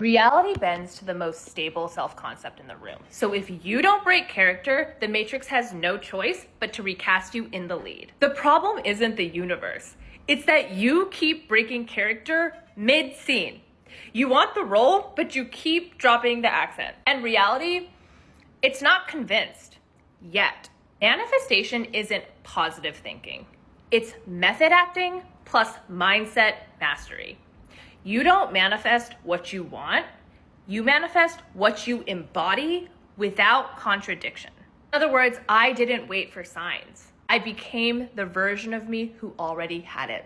Reality bends to the most stable self-concept in the room. So if you don't break character, the Matrix has no choice but to recast you in the lead. The problem isn't the universe. It's that you keep breaking character mid-scene. You want the role, but you keep dropping the accent. And reality, it's not convinced yet. Manifestation isn't positive thinking. It's method acting plus mindset mastery. You don't manifest what you want, you manifest what you embody without contradiction. In other words, I didn't wait for signs. I became the version of me who already had it.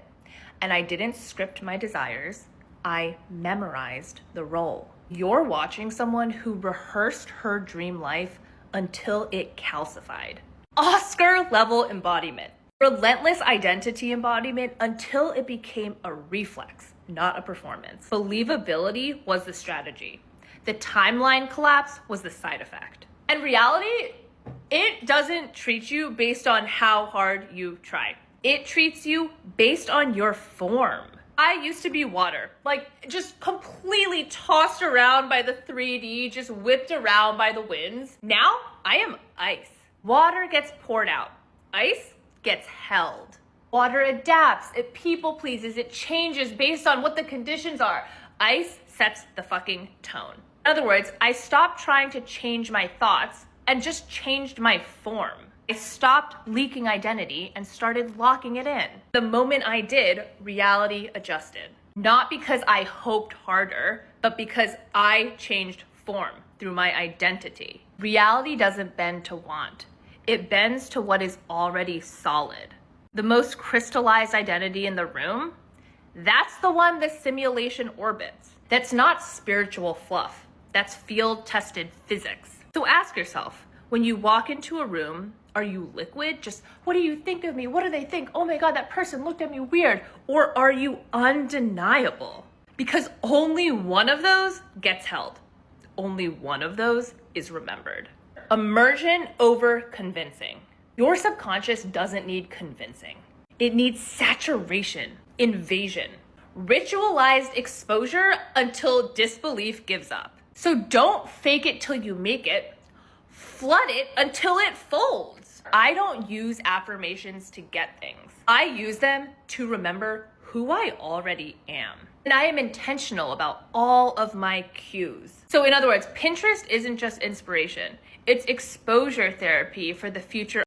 And I didn't script my desires, I memorized the role. You're watching someone who rehearsed her dream life until it calcified. Oscar level embodiment. Relentless identity embodiment until it became a reflex, not a performance. Believability was the strategy. The timeline collapse was the side effect. And reality, it doesn't treat you based on how hard you try. It treats you based on your form. I used to be water, like just completely tossed around by the 3D, just whipped around by the winds. Now I am ice. Water gets poured out. Ice gets held. Water adapts, it people pleases, it changes based on what the conditions are. Ice sets the fucking tone. In other words, I stopped trying to change my thoughts and just changed my form. I stopped leaking identity and started locking it in. The moment I did, reality adjusted. Not because I hoped harder, but because I changed form through my identity. Reality doesn't bend to want. It bends to what is already solid. The most crystallized identity in the room, that's the one the simulation orbits. That's not spiritual fluff. That's field-tested physics. So ask yourself, when you walk into a room, are you liquid? Just, what do you think of me? What do they think? Oh my God, that person looked at me weird. Or are you undeniable? Because only one of those gets held. Only one of those is remembered. Immersion over convincing. Your subconscious doesn't need convincing. It needs saturation, invasion, ritualized exposure until disbelief gives up. So don't fake it till you make it. Flood it until it folds. I don't use affirmations to get things. I use them to remember who I already am. And I am intentional about all of my cues. So in other words, Pinterest isn't just inspiration. It's exposure therapy for the future